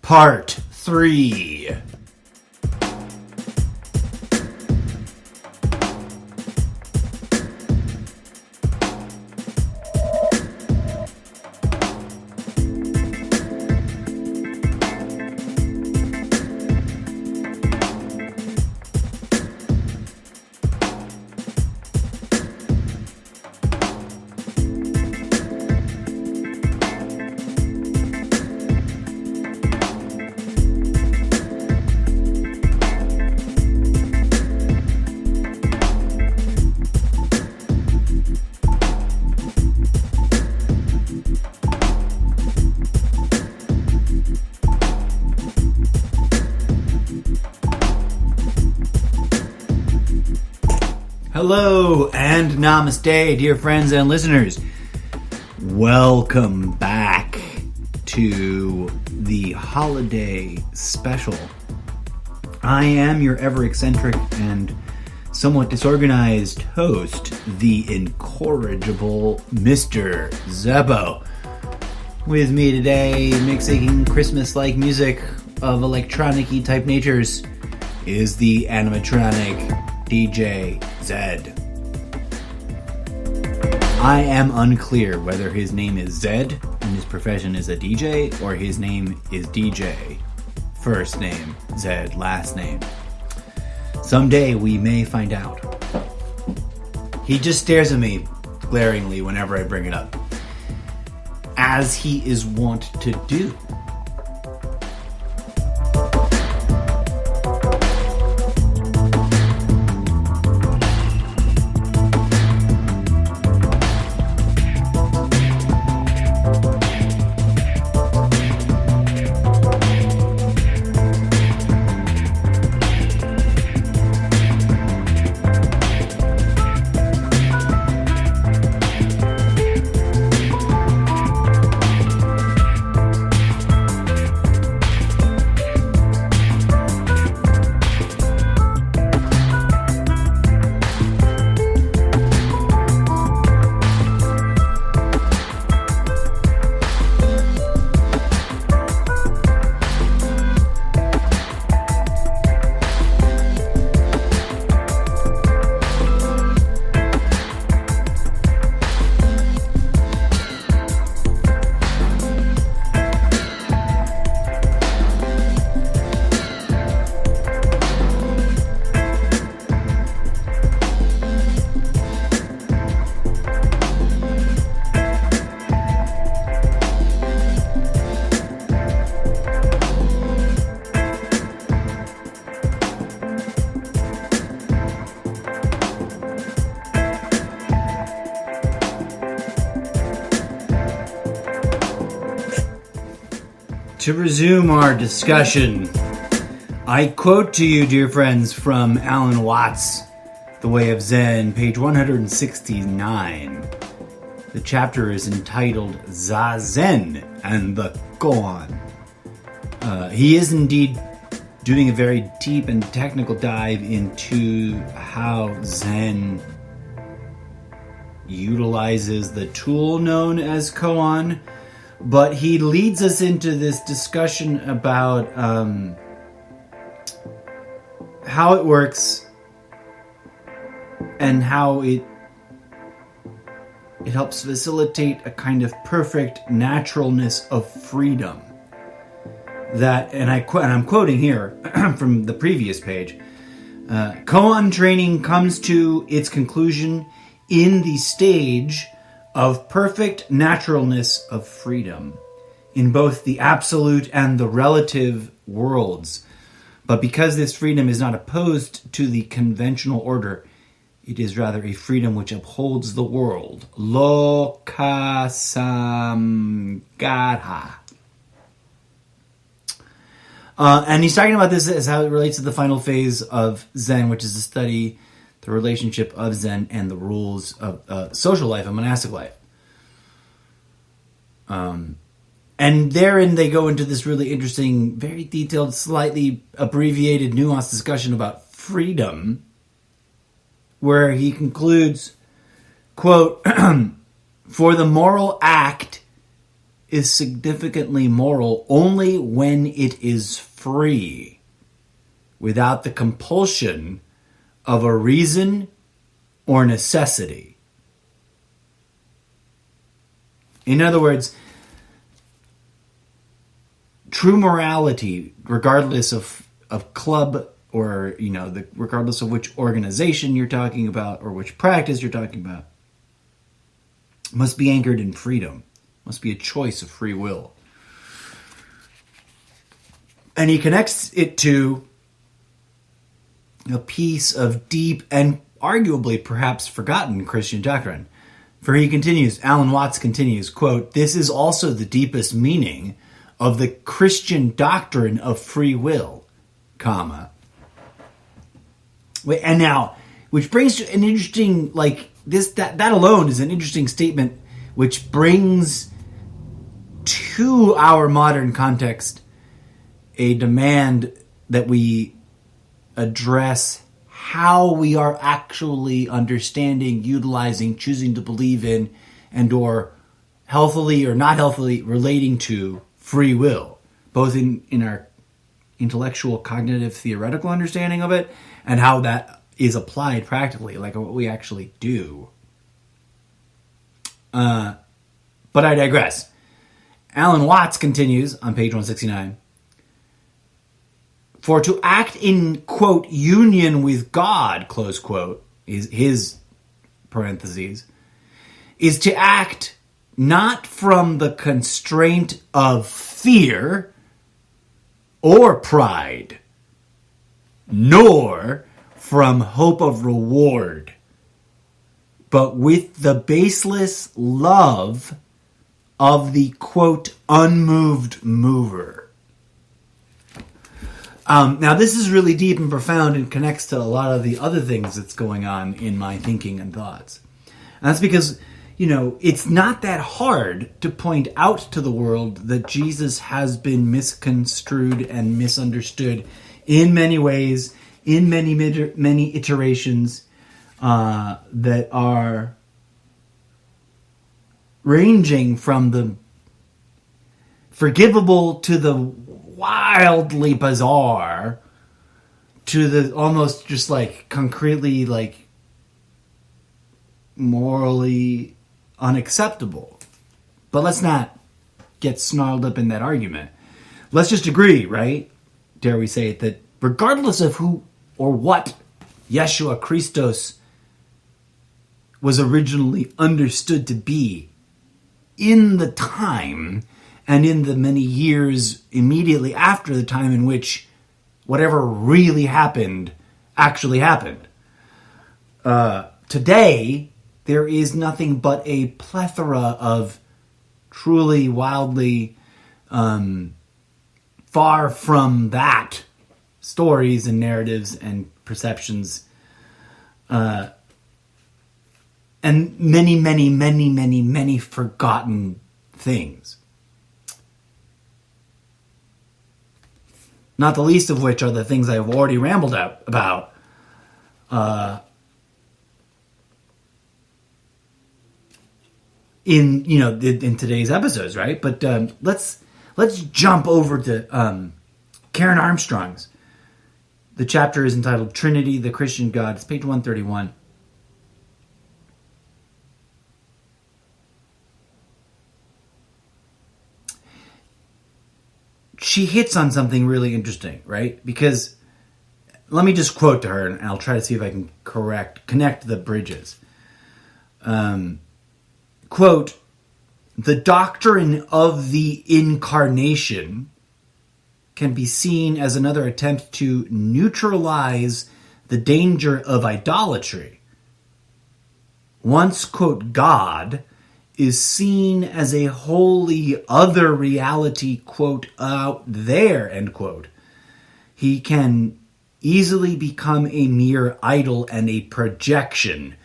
Part 3. Hello and namaste, dear friends and listeners. Welcome back to the holiday special. I am your ever-eccentric and somewhat disorganized host, the incorrigible Mr. Zebo. With me today, mixing Christmas-like music of electronic-y type natures, is the animatronic DJ Zed. I am unclear whether his name is Zed and his profession is a DJ, or his name is DJ. First name, Zed, last name. Someday we may find out. He just stares at me glaringly whenever I bring it up, as he is wont to do. To resume our discussion, I quote to you, dear friends, from Alan Watts' The Way of Zen, page 169. The chapter is entitled Zazen and the Koan. He is indeed doing a very deep and technical dive into how Zen utilizes the tool known as koan. But he leads us into this discussion about how it works and how it helps facilitate a kind of perfect naturalness of freedom. That, and I'm quoting here from the previous page, koan training comes to its conclusion in the stage of perfect naturalness of freedom in both the absolute and the relative worlds. But because this freedom is not opposed to the conventional order, it is rather a freedom which upholds the world. Lokasamgata. And he's talking about this as how it relates to the final phase of Zen, which is to study the relationship of Zen and the rules of social life and monastic life. And therein they go into this really interesting, very detailed, slightly abbreviated, nuanced discussion about freedom, where he concludes, quote, "For the moral act is significantly moral only when it is free, without the compulsion of a reason or necessity. In other words, true morality, regardless of club or, regardless of which organization you're talking about or which practice you're talking about, must be anchored in freedom, must be a choice of free will. And he connects it to a piece of deep and arguably perhaps forgotten Christian doctrine. For he continues, Alan Watts continues, quote, "This is also the deepest meaning of the Christian doctrine of free will, comma." And now, which brings to an interesting, that alone is an interesting statement, which brings to our modern context a demand that we address how we are actually understanding, utilizing, choosing to believe in, and or healthily or not healthily relating to free will, both in our intellectual, cognitive, theoretical understanding of it, and how that is applied practically, like what we actually do. But I digress. Alan Watts continues on page 169. "For to act in, quote, union with God," close quote, is his parentheses, "is to act not from the constraint of fear or pride, nor from hope of reward, but with the baseless love of the, quote, unmoved mover." Now, this is really deep and profound and connects to a lot of the other things that's going on in my thinking and thoughts. And that's because, it's not that hard to point out to the world that Jesus has been misconstrued and misunderstood in many ways, in many iterations that are ranging from the forgivable to the wildly bizarre to the almost just concretely morally unacceptable. But let's not get snarled up in that argument. Let's just agree, right? Dare we say it, that regardless of who or what Yeshua Christos was originally understood to be in the time and in the many years immediately after the time in which whatever really happened actually happened. Today, there is nothing but a plethora of truly, wildly, far from that stories and narratives and perceptions, and many, many, many, many, many forgotten things. Not the least of which are the things I've already rambled about. In today's episodes, right? But let's jump over to Karen Armstrong's. The chapter is entitled "Trinity, the Christian God." It's page 131. She hits on something really interesting, right? Because let me just quote to her, and I'll try to see if I can connect the bridges. Quote, "The doctrine of the incarnation can be seen as another attempt to neutralize the danger of idolatry. Once, quote, God is seen as a wholly other reality, quote, out there, end quote, he can easily become a mere idol and a projection,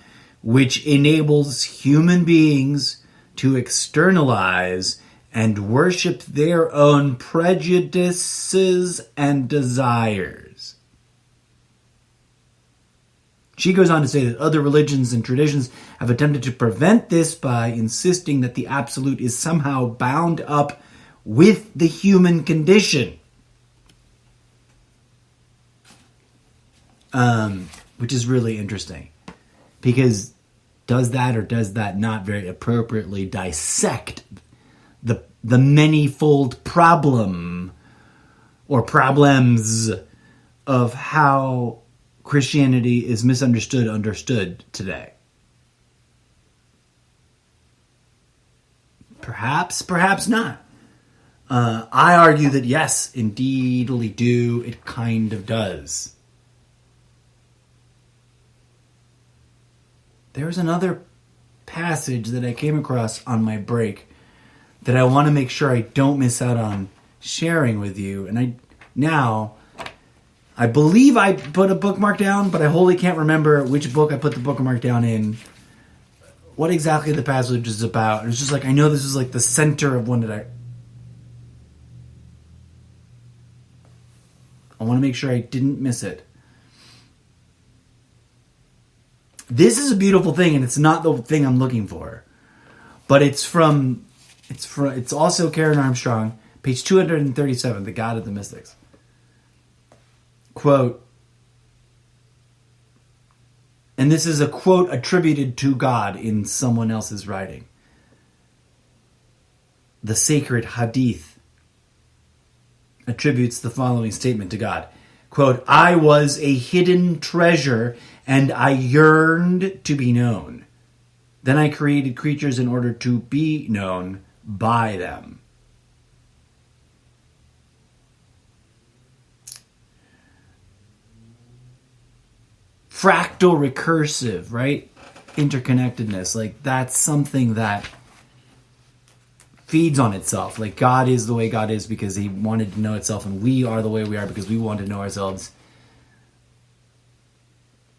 which enables human beings to externalize and worship their own prejudices and desires." She goes on to say that other religions and traditions have attempted to prevent this by insisting that the absolute is somehow bound up with the human condition. Which is really interesting. Because does that or does that not very appropriately dissect the manifold problem or problems of how Christianity is understood today? Perhaps, perhaps not. I argue that yes, indeedly do. It kind of does. There's another passage that I came across on my break that I want to make sure I don't miss out on sharing with you. And I believe I put a bookmark down, but I wholly can't remember which book I put the bookmark down in. What exactly the passage is about. It's just like, I know this is like the center of one that I want to make sure I didn't miss it. This is a beautiful thing, and it's not the thing I'm looking for. But it's also Karen Armstrong, page 237, The God of the Mystics. Quote, and this is a quote attributed to God in someone else's writing. The sacred Hadith attributes the following statement to God. Quote, I was a hidden treasure and I yearned to be known. Then I created creatures in order to be known by them. Fractal recursive, right? Interconnectedness. Like, that's something that feeds on itself. Like, God is the way God is because he wanted to know itself, and we are the way we are because we want to know ourselves.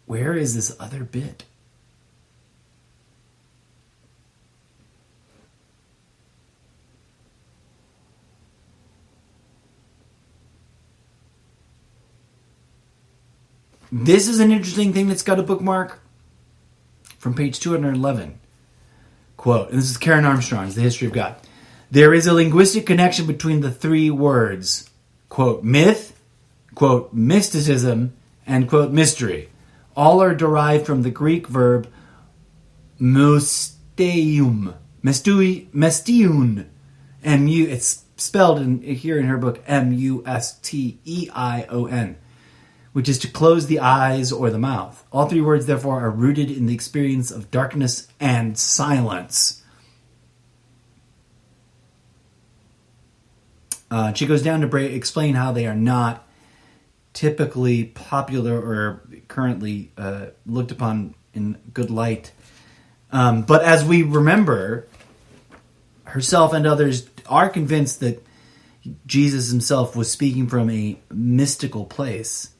Where is this other bit? This is an interesting thing that's got a bookmark from page 211. Quote, and this is Karen Armstrong's The History of God. There is a linguistic connection between the three words, quote, myth, quote, mysticism, and, quote, mystery. All are derived from the Greek verb musteium, mestiun, it's spelled here in her book M-U-S-T-E-I-O-N, which is to close the eyes or the mouth. All three words, therefore, are rooted in the experience of darkness and silence. She goes down to explain how they are not typically popular or currently looked upon in good light. But as we remember, herself and others are convinced that Jesus himself was speaking from a mystical place.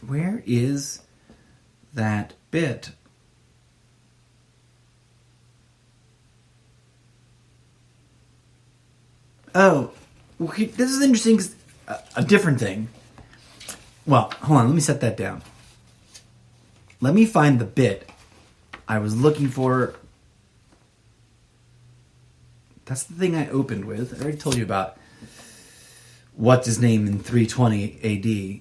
Where is that bit? Oh, okay, this is interesting because a different thing. Well, hold on, let me set that down. Let me find the bit I was looking for. That's the thing I opened with. I already told you about what's his name in 320 AD.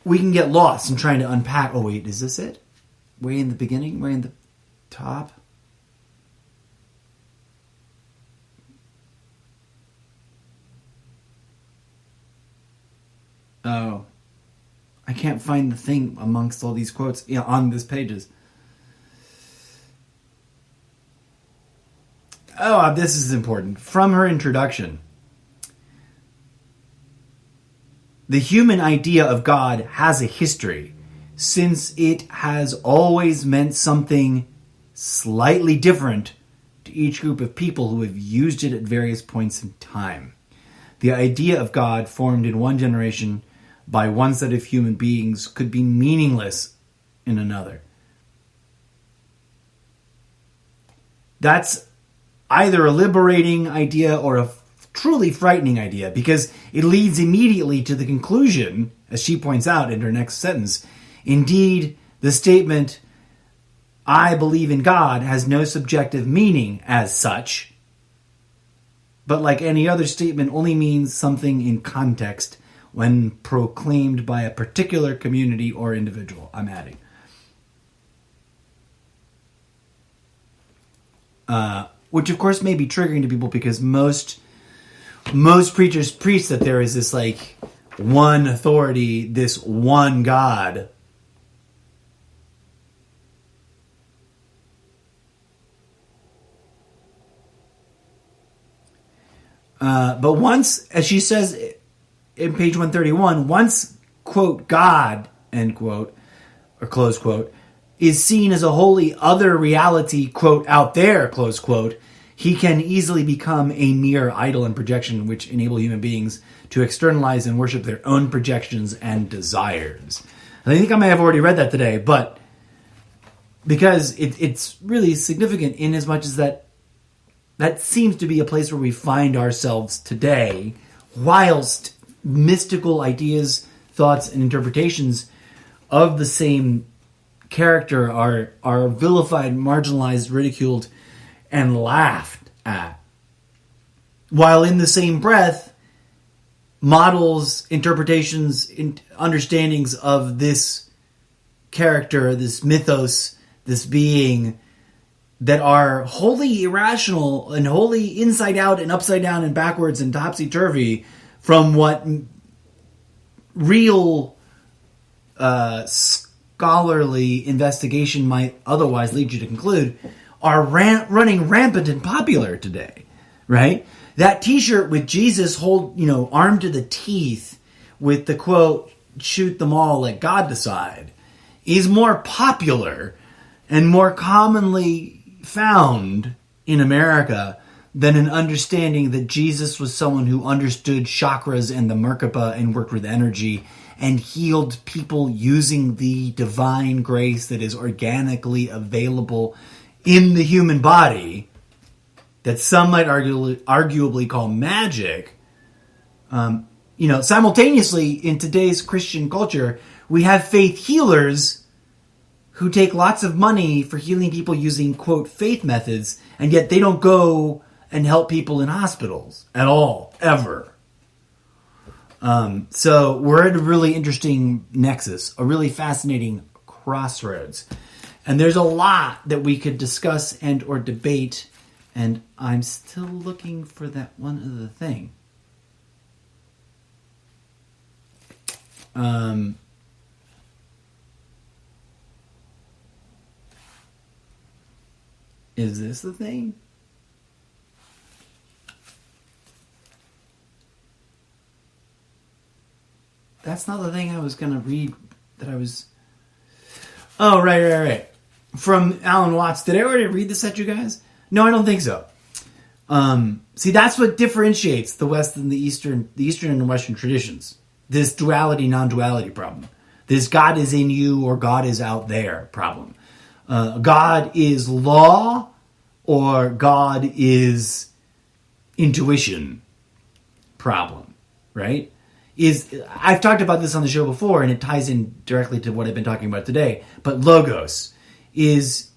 We can get lost in trying to unpack. Oh wait, is this it? Way in the beginning? Way in the top? Oh. I can't find the thing amongst all these quotes on these pages. Oh, this is important. From her introduction. The human idea of God has a history, since it has always meant something slightly different to each group of people who have used it at various points in time. The idea of God formed in one generation by one set of human beings could be meaningless in another. That's either a liberating idea or a truly frightening idea, because it leads immediately to the conclusion, as she points out in her next sentence. Indeed, the statement, I believe in God, has no subjective meaning as such, but like any other statement only means something in context when proclaimed by a particular community or individual. I'm adding. Which of course may be triggering to people, because most preachers preach that there is this like one authority, this one God. But once, as she says in page 131, once, quote, God, end quote, or close quote, is seen as a wholly other reality, quote, out there, close quote, he can easily become a mere idol and projection which enable human beings to externalize and worship their own projections and desires. And I think I may have already read that today, but because it's really significant in as much as that seems to be a place where we find ourselves today, whilst mystical ideas, thoughts, and interpretations of the same character are vilified, marginalized, ridiculed, and laughed at. While in the same breath, models, interpretations, understandings of this character, this mythos, this being, that are wholly irrational and wholly inside out and upside down and backwards and topsy-turvy from what real scholarly investigation might otherwise lead you to conclude, are running rampant and popular today, right? That t-shirt with Jesus armed to the teeth with the quote, shoot them all, let God decide, is more popular and more commonly found in America than an understanding that Jesus was someone who understood chakras and the Merkaba and worked with energy and healed people using the divine grace that is organically available in the human body, that some might arguably call magic. Simultaneously in today's Christian culture, we have faith healers who take lots of money for healing people using, quote, faith methods, and yet they don't go and help people in hospitals at all, ever. So we're at a really interesting nexus, a really fascinating crossroads. And there's a lot that we could discuss and or debate, and I'm still looking for that one other thing. Is this the thing? That's not the thing I was going to read that I was... Oh, right. From Alan Watts. Did I already read this at you guys? No, I don't think so. See, that's what differentiates the West and the Eastern and Western traditions. This duality, non-duality problem. This God is in you or God is out there problem. God is law or God is intuition problem, right? I've talked about this on the show before, and it ties in directly to what I've been talking about today, but logos is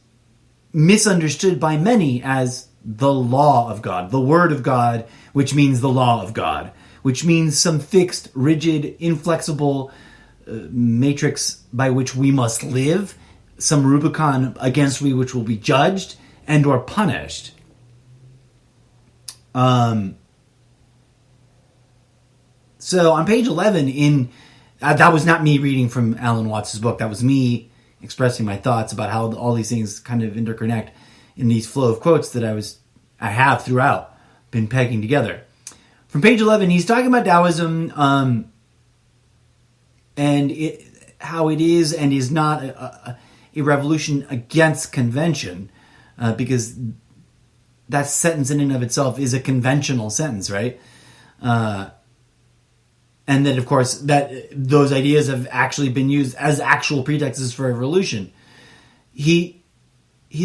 misunderstood by many as the law of God, the word of God, which means the law of God, which means some fixed, rigid, inflexible matrix by which we must live, some Rubicon against which will be judged and or punished. So on page 11, that was not me reading from Alan Watts' book. That was me expressing my thoughts about how all these things kind of interconnect in these flow of quotes that I have throughout been pegging together. From page 11, he's talking about Taoism and how it is and is not a revolution against convention, because that sentence in and of itself is a conventional sentence, right? And then, of course, that those ideas have actually been used as actual pretexts for evolution. He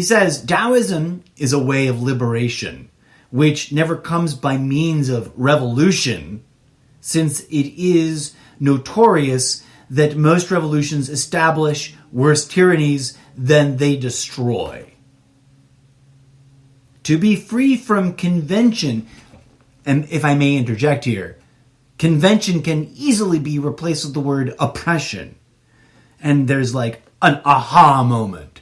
says Taoism is a way of liberation, which never comes by means of revolution, since it is notorious that most revolutions establish worse tyrannies than they destroy. To be free from convention, and if I may interject here, convention can easily be replaced with the word oppression. And there's like an aha moment.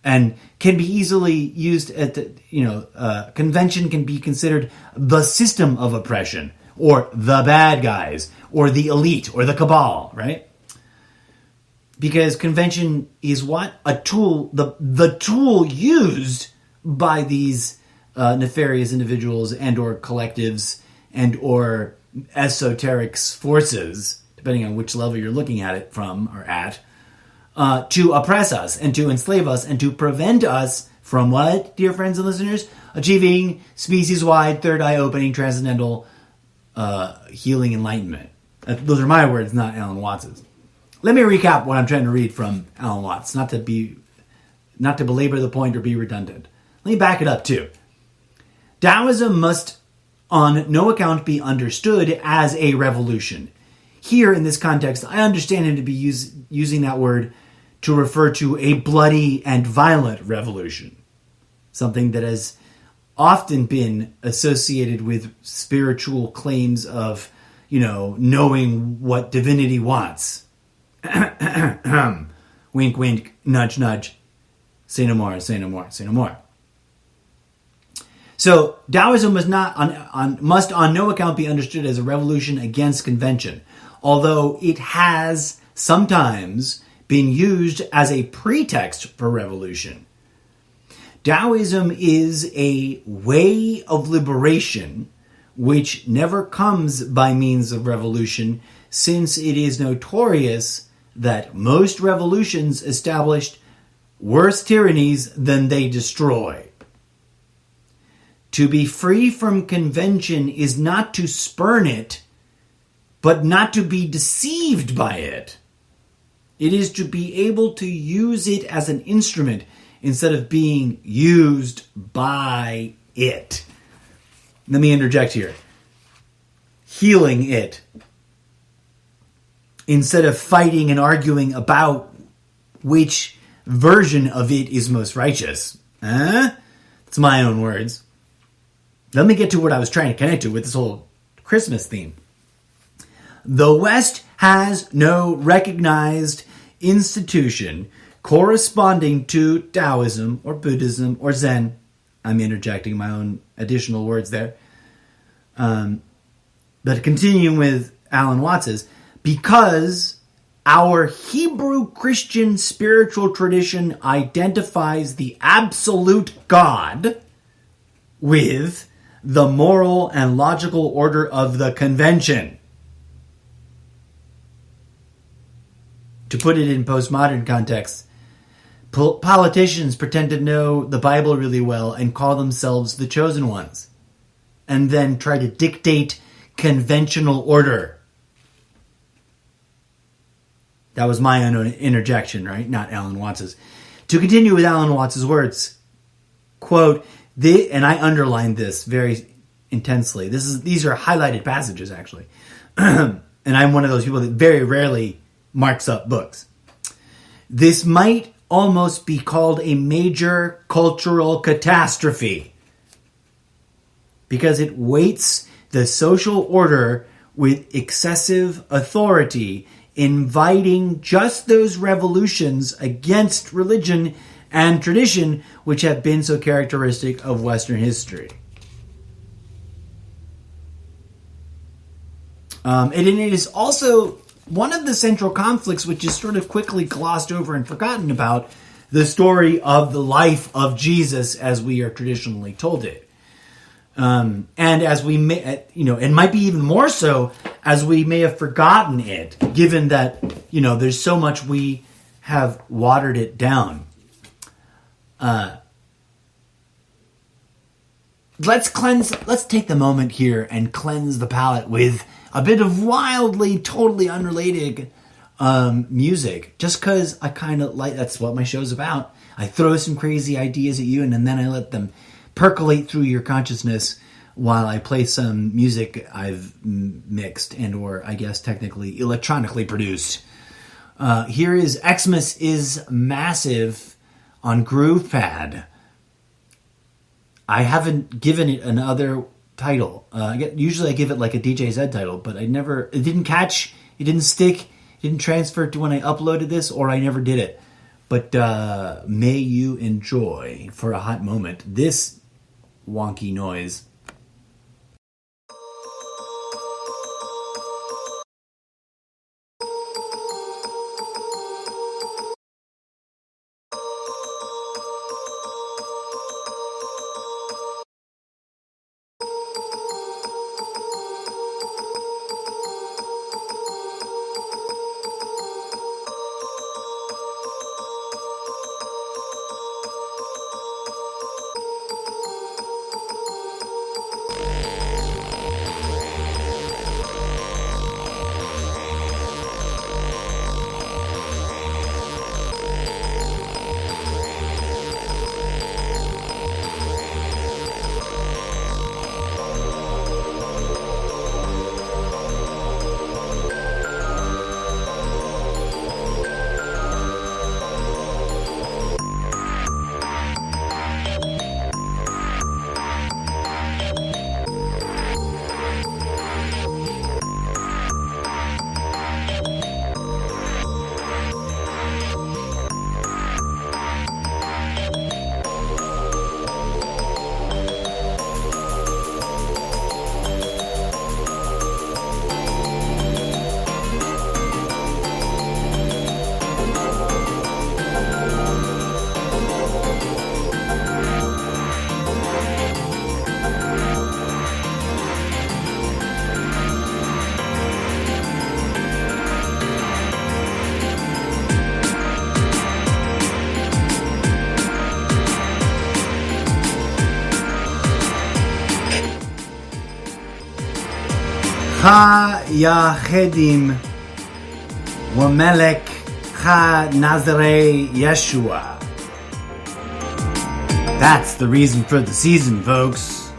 And can be easily used at the, convention can be considered the system of oppression, or the bad guys, or the elite, or the cabal, right? Because convention is what? A tool, the tool used by these nefarious individuals and or collectives and or esoteric forces, depending on which level you're looking at it from or at, to oppress us and to enslave us and to prevent us from what, dear friends and listeners? Achieving species-wide, third eye opening, transcendental healing enlightenment. Those are my words, not Alan Watts's. Let me recap what I'm trying to read from Alan Watts, not to belabor the point or be redundant. Let me back it up too. Taoism must on no account be understood as a revolution. Here in this context, I understand him to be using that word to refer to a bloody and violent revolution, something that has often been associated with spiritual claims of, knowing what divinity wants. Wink, wink, nudge, nudge. Say no more, say no more, say no more. So Taoism must on no account be understood as a revolution against convention, although it has sometimes been used as a pretext for revolution. Taoism is a way of liberation which never comes by means of revolution, since it is notorious that most revolutions established worse tyrannies than they destroy. To be free from convention is not to spurn it, but not to be deceived by it. It is to be able to use it as an instrument instead of being used by it. Let me interject here. Healing it instead of fighting and arguing about which version of it is most righteous. It's my own words. Let me get to what I was trying to connect to with this whole Christmas theme. The West has no recognized institution corresponding to Taoism or Buddhism or Zen. I'm interjecting my own additional words there. But continuing with Alan Watts's, because our Hebrew Christian spiritual tradition identifies the absolute God with the moral and logical order of the convention. To put it in postmodern context, politicians pretend to know the Bible really well and call themselves the chosen ones, and then try to dictate conventional order. That was my own interjection, right? Not Alan Watts's. To continue with Alan Watts's words, quote, and I underlined this very intensely. These are highlighted passages, actually. And I'm one of those people that very rarely marks up books. This might almost be called a major cultural catastrophe because it weights the social order with excessive authority, inviting just those revolutions against religion and tradition which have been so characteristic of Western history. And it is also one of the central conflicts which is sort of quickly glossed over and forgotten about, the story of the life of Jesus as we are traditionally told it. And as we may, it might be even more so as we may have forgotten it, given that, there's so much we have watered it down. Let's take the moment here and cleanse the palate with a bit of wildly, totally unrelated music. Just because I kind of like, that's what my show's about. I throw some crazy ideas at you and then I let them percolate through your consciousness while I play some music I've mixed and or I guess technically electronically produced. Here is Xmas is Massive on GroovePad. I haven't given it another title. Usually I give it like a DJ Zed title, but it didn't catch, it didn't stick, it didn't transfer to when I uploaded this, or I never did it. But may you enjoy for a hot moment this wonky noise. Ha Yahedim Wamelech Ha Nazarei Yeshua. That's the reason for the season, folks.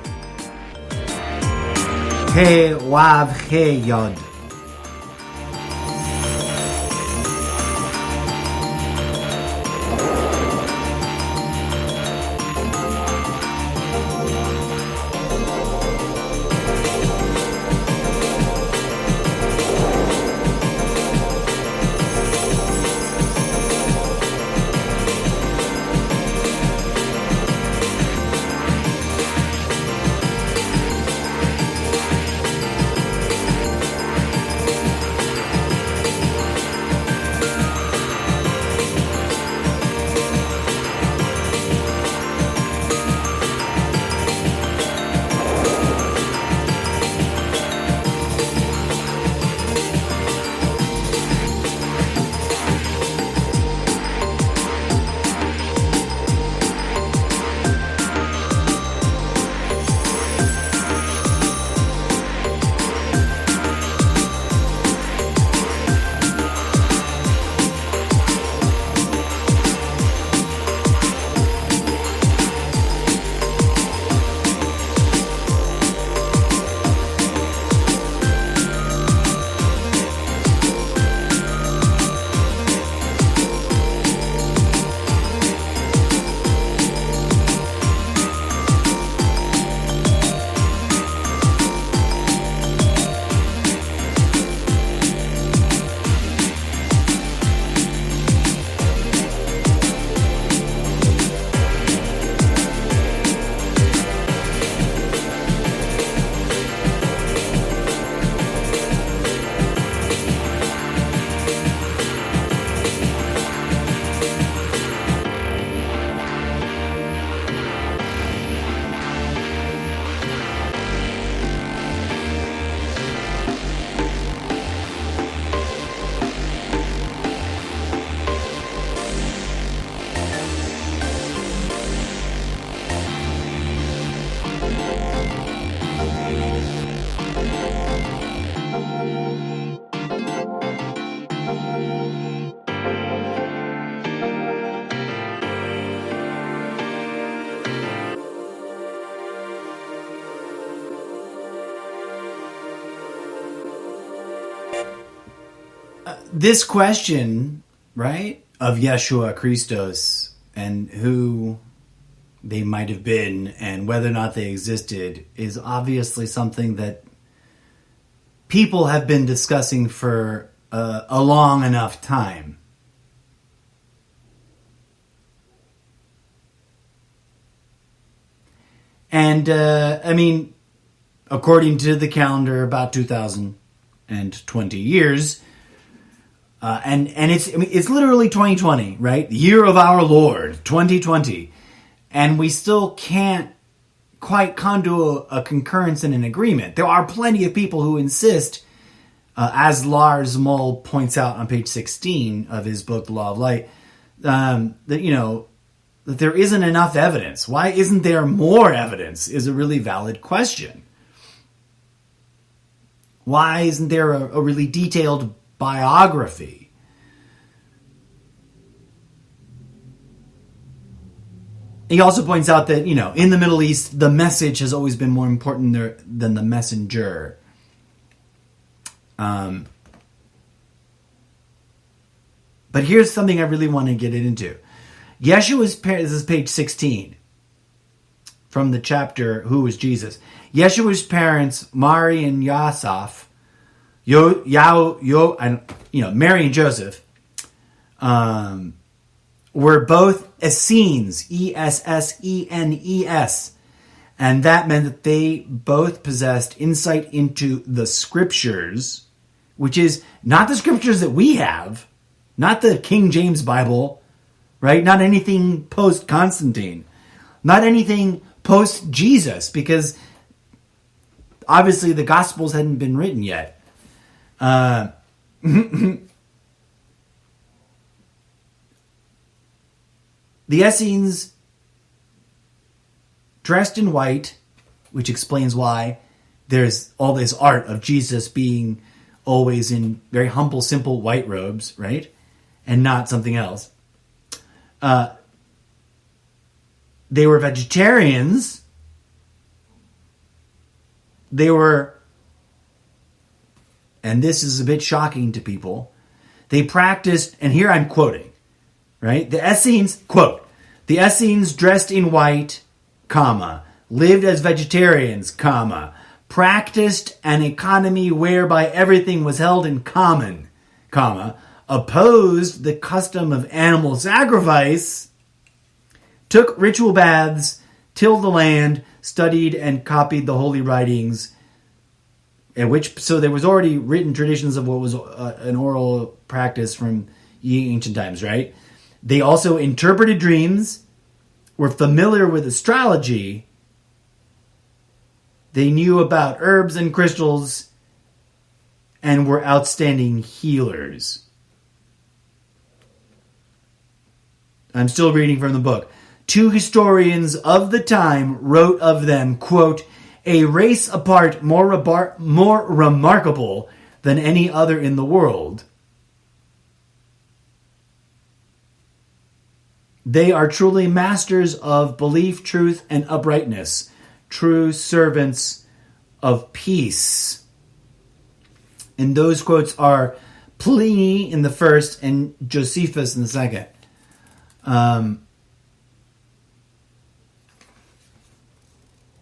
He Wav He Yod. this question, right, of Yeshua Christos and who they might have been and whether or not they existed is obviously something that people have been discussing for a long enough time. And, according to the calendar, about 2,020 years. And it's literally 2020, right? The year of our Lord, 2020. And we still can't quite come to a concurrence and an agreement. There are plenty of people who insist, as Lars Moll points out on page 16 of his book, The Law of Light, that there isn't enough evidence. Why isn't there more evidence is a really valid question. Why isn't there a really detailed biography? He also points out that, in the Middle East, the message has always been more important than the messenger. But here's something I really want to get into. Yeshua's parents, this is page 16 from the chapter Who was Jesus? Yeshua's parents, Mary and Yosef, Mary and Joseph, were both Essenes, Essenes, and that meant that they both possessed insight into the scriptures, which is not the scriptures that we have, not the King James Bible, right? Not anything post-Constantine. Not anything post-Jesus, because obviously the Gospels hadn't been written yet. The Essenes, dressed in white, which explains why there's all this art of Jesus being always in very humble, simple white robes, right? And not something else. They were vegetarians. They were, and this is a bit shocking to people, they practiced, and here I'm quoting, right? The Essenes, quote, the Essenes dressed in white, lived as vegetarians, practiced an economy whereby everything was held in common, opposed the custom of animal sacrifice, took ritual baths, tilled the land, studied and copied the holy writings, so there was already written traditions of what was an oral practice from ancient times, right? They also interpreted dreams, were familiar with astrology, they knew about herbs and crystals, and were outstanding healers. I'm still reading from the book. Two historians of the time wrote of them, quote, a race apart more remarkable than any other in the world. They are truly masters of belief, truth, and uprightness, true servants of peace. And those quotes are Pliny in the first and Josephus in the second.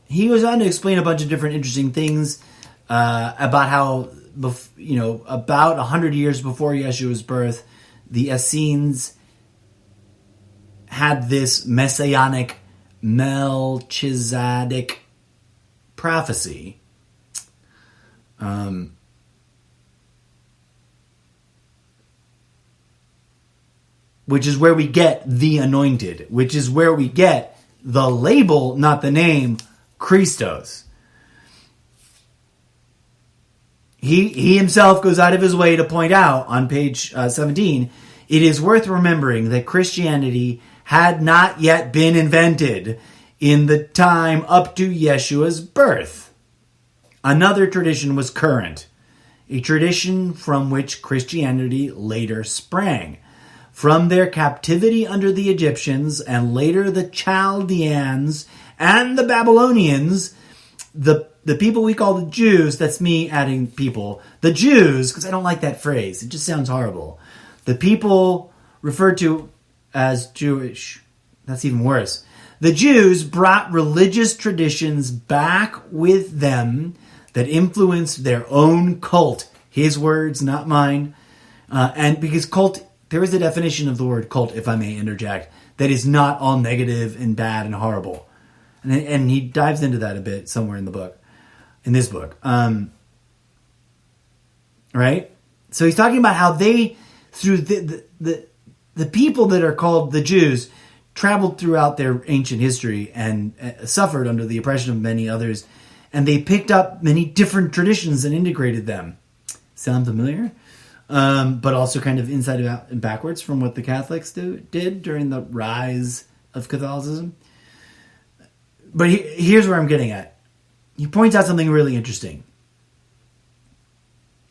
He goes on to explain a bunch of different interesting things about how, about 100 years before Yeshua's birth, the Essenes had this messianic Melchizedek prophecy. Which is where we get the anointed, which is where we get the label, not the name, Christos. He himself goes out of his way to point out on page 17, it is worth remembering that Christianity had not yet been invented in the time up to Yeshua's birth. Another tradition was current, a tradition from which Christianity later sprang. From their captivity under the Egyptians and later the Chaldeans and the Babylonians, the the people we call the Jews, that's me adding people, the Jews, because I don't like that phrase. It just sounds horrible. The people referred to as Jewish, that's even worse. The Jews brought religious traditions back with them that influenced their own cult. His words, not mine. And because cult, there is a definition of the word cult, if I may interject, that is not all negative and bad and horrible. And he dives into that a bit somewhere in the book, in this book. Right? So he's talking about how they, through the people that are called the Jews, traveled throughout their ancient history and suffered under the oppression of many others. And they picked up many different traditions and integrated them. Sound familiar? But also kind of inside out and backwards from what the Catholics did during the rise of Catholicism. But here's where I'm getting at. He points out something really interesting.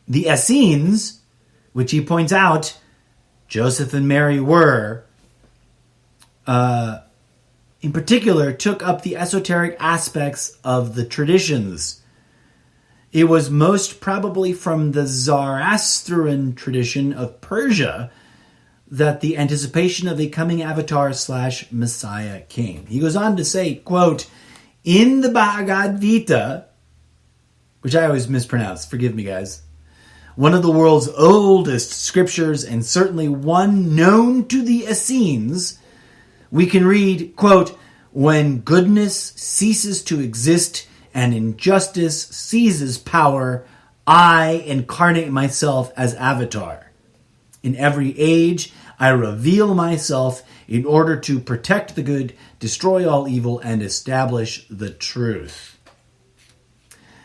The Essenes, which he points out Joseph and Mary were, in particular, took up the esoteric aspects of the traditions. It was most probably from the Zoroastrian tradition of Persia that the anticipation of a coming avatar / Messiah came. He goes on to say, quote, in the Bhagavad Gita, which I always mispronounce, forgive me guys, one of the world's oldest scriptures and certainly one known to the Essenes, we can read, quote, when goodness ceases to exist and injustice seizes power, I incarnate myself as Avatar. In every age, I reveal myself in order to protect the good, destroy all evil, and establish the truth.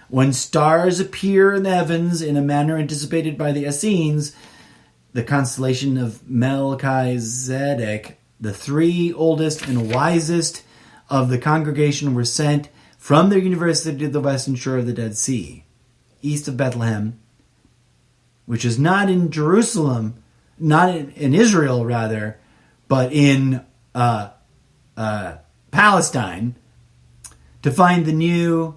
When stars appear in the heavens in a manner anticipated by the Essenes, the constellation of Melchizedek, the three oldest and wisest of the congregation were sent from their university to the western shore of the Dead Sea, east of Bethlehem, which is not in Jerusalem, not in Israel rather, but in Palestine, to find the new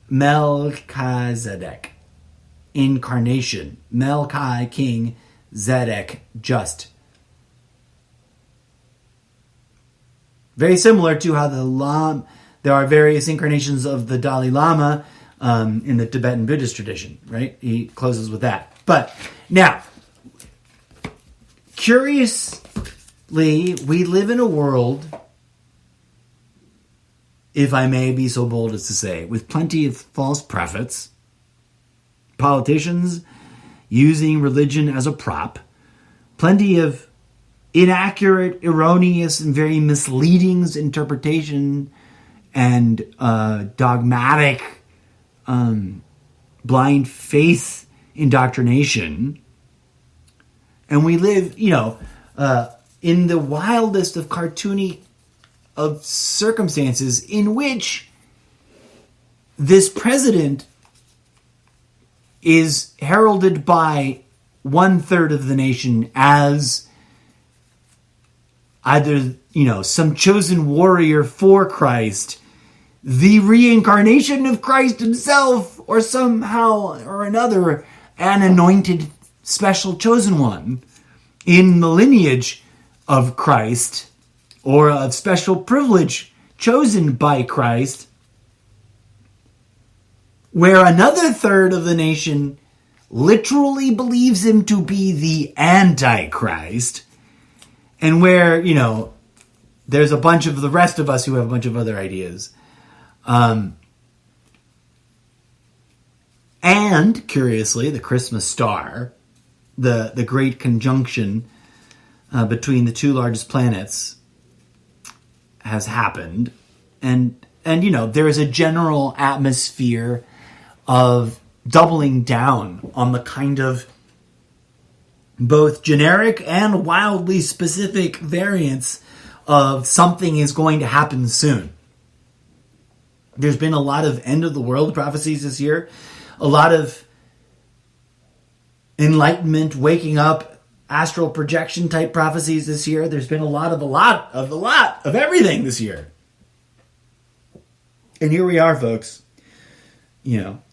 Melchizedek incarnation. Melchi, king, Zedek, just. Very similar to how there are various incarnations of the Dalai Lama in the Tibetan Buddhist tradition, right? He closes with that. But now, curiously, we live in a world, if I may be so bold as to say, with plenty of false prophets, politicians using religion as a prop, plenty of inaccurate, erroneous, and very misleading interpretation and dogmatic, blind faith indoctrination. And we live, in the wildest of cartoony of circumstances in which this president is heralded by 1/3 of the nation as either, some chosen warrior for Christ, the reincarnation of Christ himself, or somehow or another an anointed special chosen one in the lineage of Christ, or of special privilege chosen by Christ, where another third of the nation literally believes him to be the Antichrist, and where, there's a bunch of the rest of us who have a bunch of other ideas. And, curiously, the Christmas star, the great conjunction between the two largest planets, has happened. And there is a general atmosphere of doubling down on the kind of both generic and wildly specific variants of something is going to happen soon. There's been a lot of end of the world prophecies this year, a lot of enlightenment, waking up, astral projection type prophecies this year. There's been a lot of everything this year. And here we are, folks.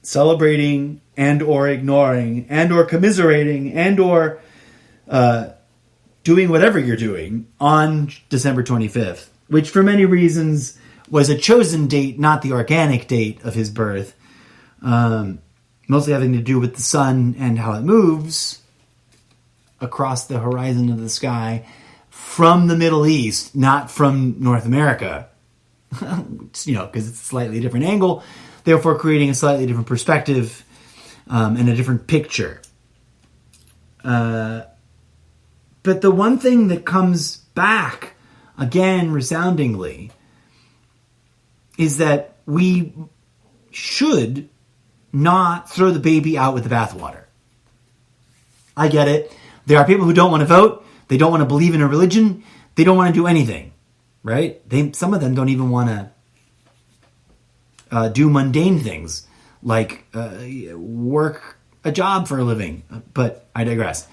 celebrating and or ignoring and or commiserating and or doing whatever you're doing on December 25th, which for many reasons was a chosen date, not the organic date of his birth, mostly having to do with the sun and how it moves across the horizon of the sky from the Middle East, not from North America, because it's a slightly different angle, therefore creating a slightly different perspective and a different picture. But the one thing that comes back, again, resoundingly, is that we should not throw the baby out with the bathwater. I get it. There are people who don't want to vote. They don't want to believe in a religion. They don't want to do anything, right? Some of them don't even want to do mundane things like work a job for a living. But I digress.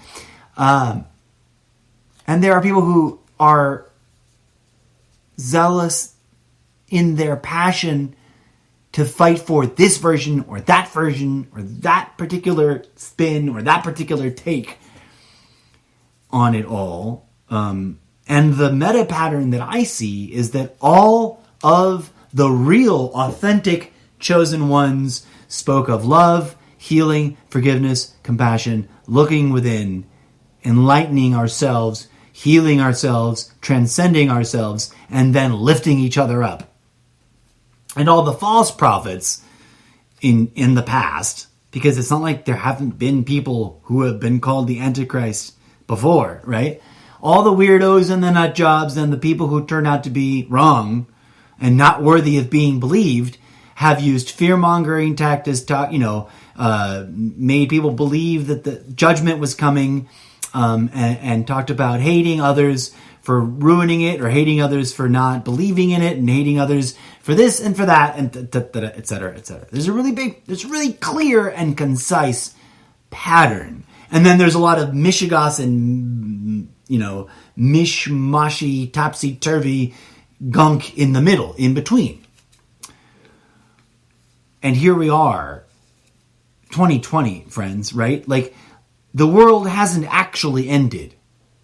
And there are people who are zealous in their passion to fight for this version or that particular spin or that particular take on it all. And the meta pattern that I see is that all of the real, authentic chosen ones spoke of love, healing, forgiveness, compassion, looking within, enlightening ourselves, healing ourselves, transcending ourselves, and then lifting each other up. And all the false prophets in the past, because it's not like there haven't been people who have been called the Antichrist before, right? All the weirdos and the nut jobs and the people who turn out to be wrong and not worthy of being believed have used fear-mongering tactics, made people believe that the judgment was coming, and talked about hating others for ruining it, or hating others for not believing in it, and hating others for this and for that, and et cetera, et cetera. There's a really clear and concise pattern. And then there's a lot of mishigas and, mishmashy, topsy-turvy gunk in the middle, in between. And here we are, 2020, friends, right? Like, the world hasn't actually ended.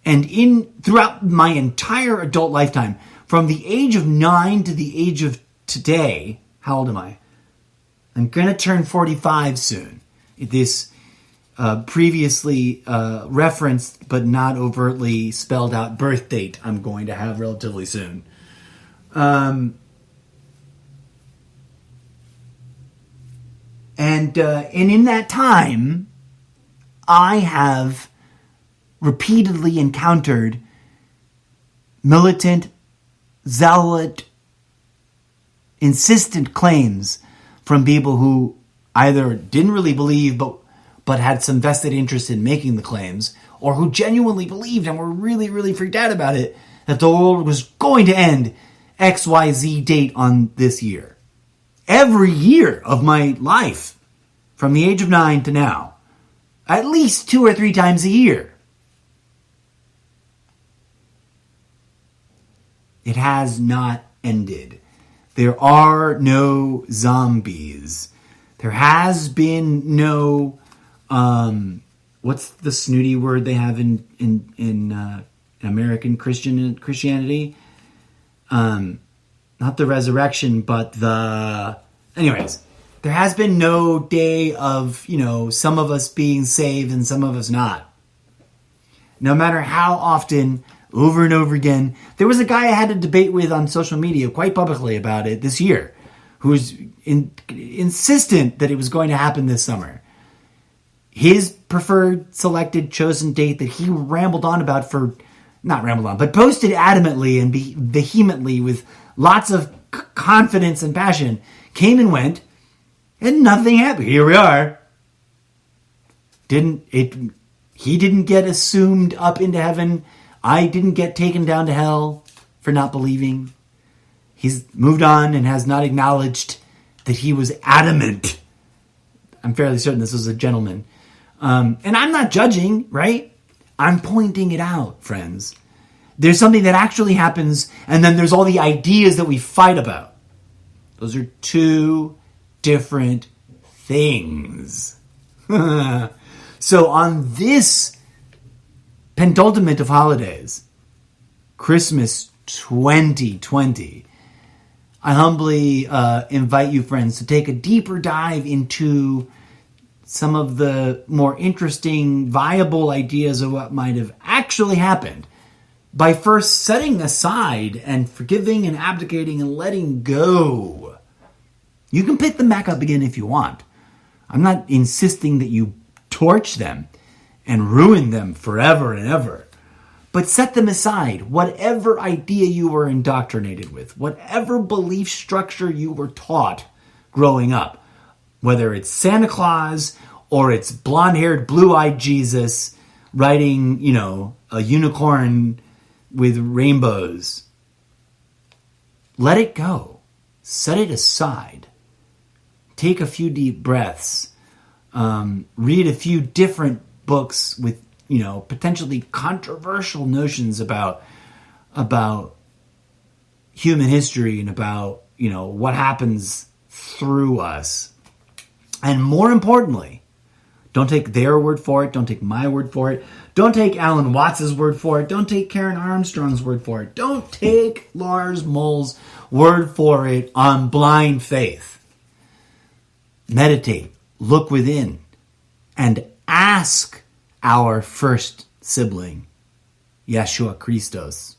And throughout my entire adult lifetime, from the age of 9 to the age of today, how old am I? I'm going to turn 45 soon. This previously referenced but not overtly spelled out birth date I'm going to have relatively soon. And in that time, I have repeatedly encountered militant, zealot, insistent claims from people who either didn't really believe but had some vested interest in making the claims, or who genuinely believed and were really, really freaked out about it, that the world was going to end XYZ date on this year. Every year of my life, from the age of 9 to now, at least 2 or 3 times a year. It has not ended. There are no zombies. There has been no, what's the snooty word they have in American Christianity? Not the resurrection, but anyways, there has been no day of, some of us being saved and some of us not. No matter how often, over and over again. There was a guy I had a debate with on social media quite publicly about it this year, who was insistent that it was going to happen this summer. His preferred selected chosen date that he rambled on about but posted adamantly and vehemently with lots of confidence and passion, came and went, and nothing happened. Here we are. He didn't get assumed up into heaven. I didn't get taken down to hell for not believing. He's moved on and has not acknowledged that he was adamant. I'm fairly certain this was a gentleman. And I'm not judging, right? I'm pointing it out, friends. There's something that actually happens, and then there's all the ideas that we fight about. Those are two different things. So on this penultimate of holidays, Christmas 2020, I humbly invite you, friends, to take a deeper dive into some of the more interesting, viable ideas of what might have actually happened by first setting aside and forgiving and abdicating and letting go. You can pick them back up again if you want. I'm not insisting that you torch them and ruin them forever and ever. But set them aside. Whatever idea you were indoctrinated with, whatever belief structure you were taught growing up, whether it's Santa Claus or it's blonde-haired, blue-eyed Jesus riding, a unicorn with rainbows, let it go. Set it aside. Take a few deep breaths. Read a few different books with potentially controversial notions about human history and about, what happens through us. And more importantly, don't take their word for it. Don't take my word for it. Don't take Alan Watts' word for it. Don't take Karen Armstrong's word for it. Don't take Lars Moll's word for it on blind faith. Meditate, look within, and ask our first sibling, Yeshua Christos.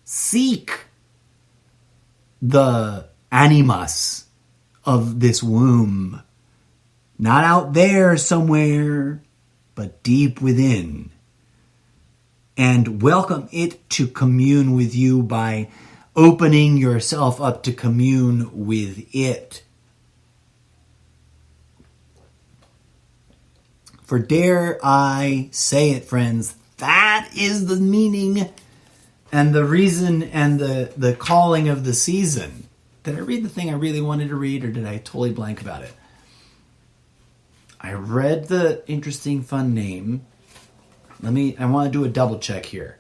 Seek the animus of this womb, not out there somewhere, but deep within, and welcome it to commune with you by opening yourself up to commune with it. For dare I say it, friends, that is the meaning and the reason and the calling of the season. Did I read the thing I really wanted to read, or did I totally blank about it? I read the interesting, fun name. I want to do a double check here.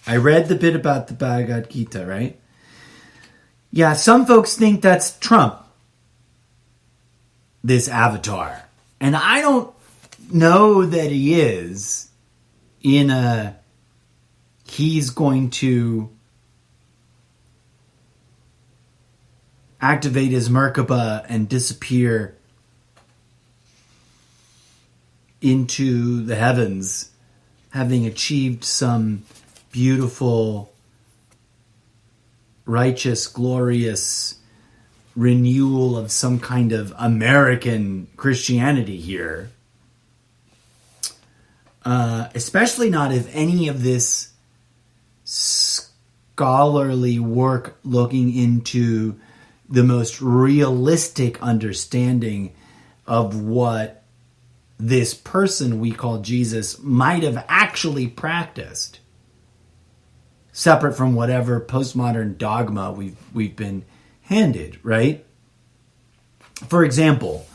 I read the bit about the Bhagavad Gita, right? Yeah, some folks think that's Trump, this avatar. And I don't know that he is he's going to activate his Merkaba and disappear into the heavens, having achieved some beautiful, righteous, glorious renewal of some kind of American Christianity here. Especially not if any of this scholarly work looking into the most realistic understanding of what this person we call Jesus might have actually practiced, separate from whatever postmodern dogma we've been handed, right? For example,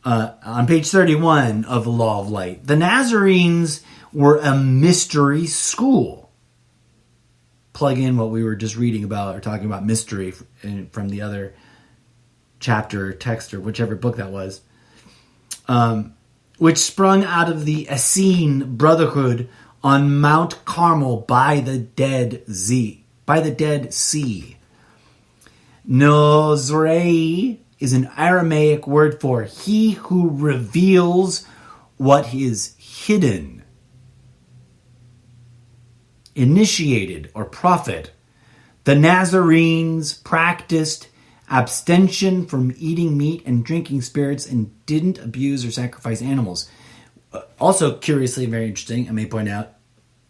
on page 31 of the Law of Light, the Nazarenes were a mystery school. Plug in what we were just reading about or talking about mystery from the other chapter or text or whichever book that was, which sprung out of the Essene Brotherhood on Mount Carmel by the Dead Sea. Nozrei is an Aramaic word for he who reveals what is hidden. Initiated or prophet, the Nazarenes practiced abstention from eating meat and drinking spirits and didn't abuse or sacrifice animals. Also, curiously, very interesting, I may point out,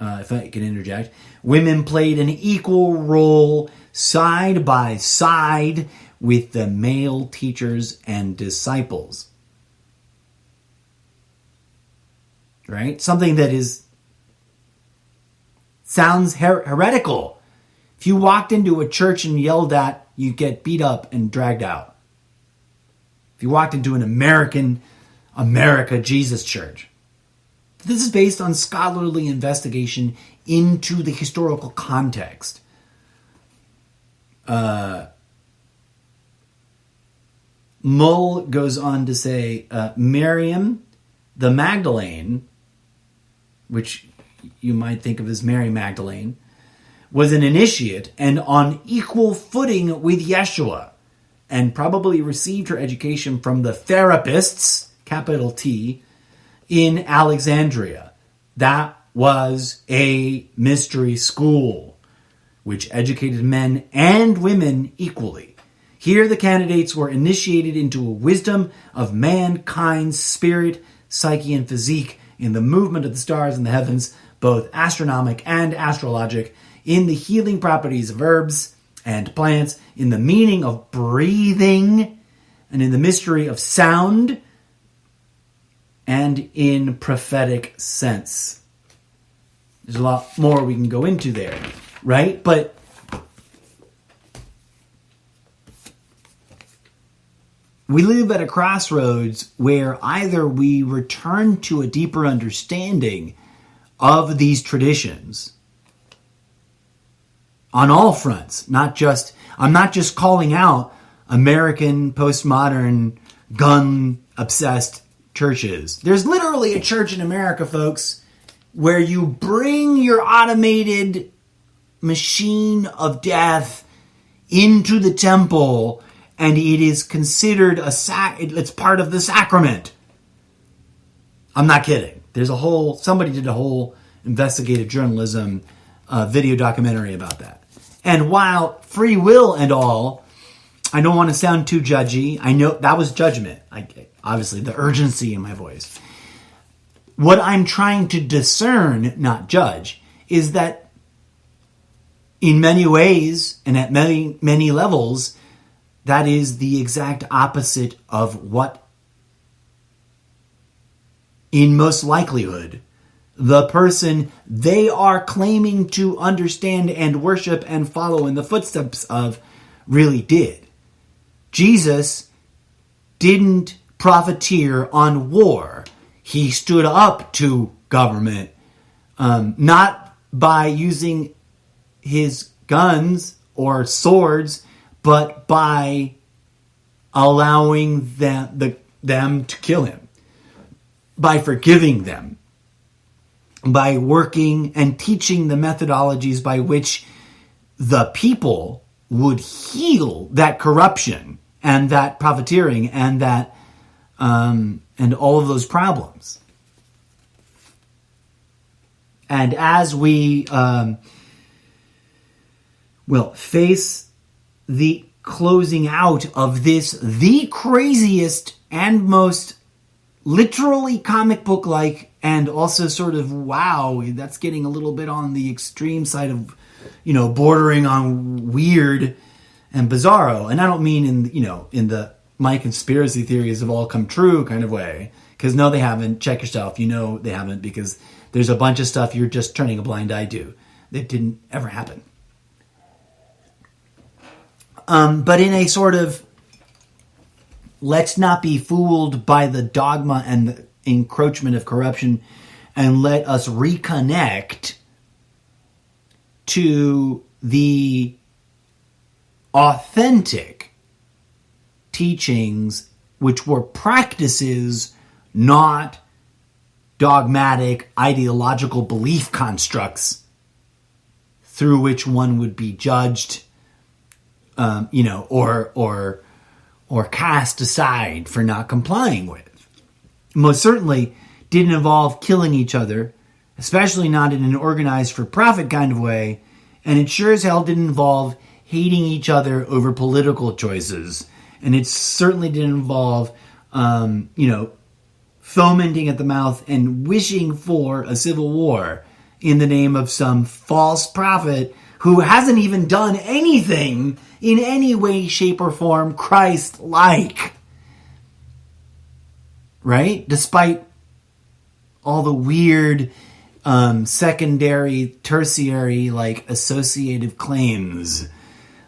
if I can interject, women played an equal role side by side with the male teachers and disciples. Right? Something that sounds heretical. If you walked into a church and yelled at, you'd get beat up and dragged out. if you walked into an America Jesus church. This is based on scholarly investigation into the historical context. Mull goes on to say, Miriam the Magdalene, which you might think of as Mary Magdalene, was an initiate and on equal footing with Yeshua, and probably received her education from the therapists, capital T, in Alexandria. That was a mystery school, which educated men and women equally. Here the candidates were initiated into a wisdom of mankind's spirit, psyche, and physique in the movement of the stars in the heavens, both astronomic and astrologic, in the healing properties of herbs and plants, in the meaning of breathing, and in the mystery of sound, and in prophetic sense. There's a lot more we can go into there, right? But we live at a crossroads where either we return to a deeper understanding of these traditions on all fronts, I'm not just calling out American postmodern gun-obsessed churches. There's literally a church in America, folks, where you bring your automated machine of death into the temple and it is considered it's part of the sacrament. I'm not kidding. Somebody did a whole investigative journalism video documentary about that. And while free will and all, I don't want to sound too judgy. I know that was judgment. Obviously, the urgency in my voice. What I'm trying to discern, not judge, is that in many ways and at many, many levels, that is the exact opposite of what, in most likelihood, the person they are claiming to understand and worship and follow in the footsteps of really did. Jesus didn't profiteer on war. He stood up to government, not by using his guns or swords, but by allowing them to kill him, by forgiving them, by working and teaching the methodologies by which the people would heal that corruption and that profiteering and that and all of those problems. And as we will face the closing out of this, the craziest and most literally comic book-like, and also sort of, wow, that's getting a little bit on the extreme side of, bordering on weird and bizarro. And I don't mean in the my conspiracy theories have all come true kind of way. Because no, they haven't. Check yourself. They haven't, because there's a bunch of stuff you're just turning a blind eye to that didn't ever happen. But in a sort of, let's not be fooled by the dogma and the encroachment of corruption, and let us reconnect to the authentic teachings, which were practices, not dogmatic ideological belief constructs through which one would be judged, or cast aside for not complying with. Most certainly didn't involve killing each other, especially not in an organized for profit kind of way, and it sure as hell didn't involve hating each other over political choices, and it certainly didn't involve fomenting at the mouth and wishing for a civil war in the name of some false prophet who hasn't even done anything in any way, shape, or form Christ-like. Right? Despite all the weird secondary, tertiary, associative claims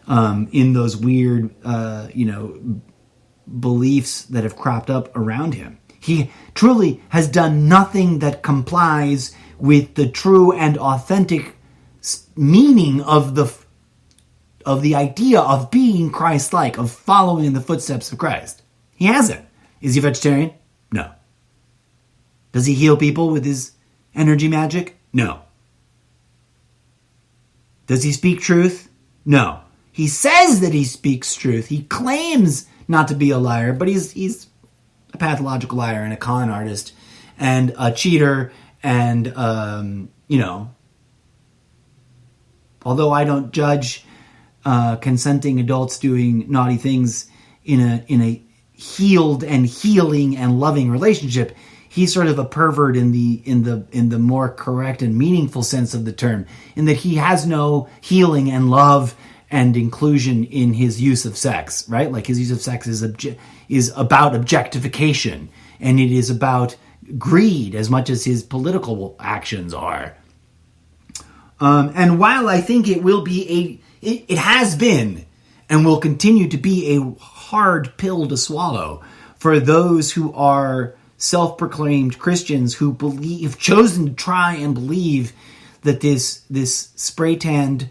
in those weird, beliefs that have cropped up around him. He truly has done nothing that complies with the true and authentic meaning of the idea of being Christ-like, of following in the footsteps of Christ. He hasn't. Is he vegetarian? No. Does he heal people with his energy magic? No. Does he speak truth? No. He says that he speaks truth. He claims not to be a liar, but he's a pathological liar and a con artist and a cheater and, although I don't judge consenting adults doing naughty things in a healed and healing and loving relationship, he's sort of a pervert in the more correct and meaningful sense of the term, in that he has no healing and love and inclusion in his use of sex, right? Like his use of sex is about objectification, and it is about greed as much as his political actions are. And while I think it will be it has been and will continue to be a hard pill to swallow for those who are self-proclaimed Christians who have chosen to try and believe that this spray-tanned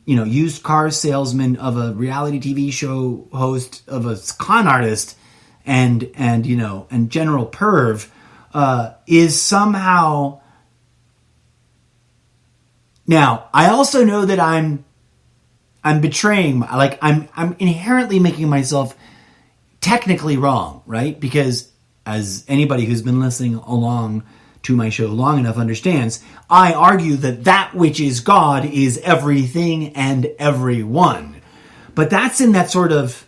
used car salesman of a reality TV show host, of a con artist and general perv is somehow. Now, I also know that I'm betraying, like I'm inherently making myself technically wrong, right? Because as anybody who's been listening along to my show long enough understands, I argue that which is God is everything and everyone. But that's in that sort of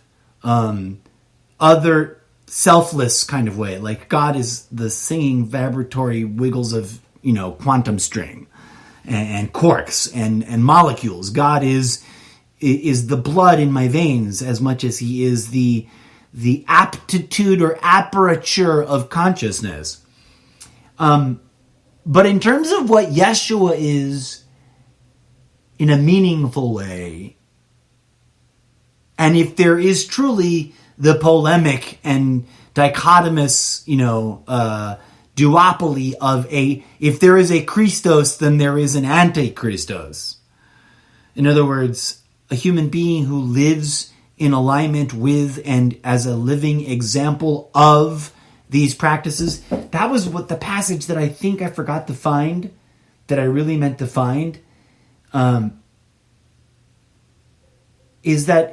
other selfless kind of way. Like God is the singing vibratory wiggles of, quantum string and quarks and molecules. God is the blood in my veins as much as he is the aptitude or aperture of consciousness. But in terms of what Yeshua is in a meaningful way, and if there is truly the polemic and dichotomous, duopoly of if there is a Christos, then there is an anti-Christos. In other words, a human being who lives in alignment with and as a living example of these practices. That was what the passage that I think I forgot to find, that I really meant to find, is that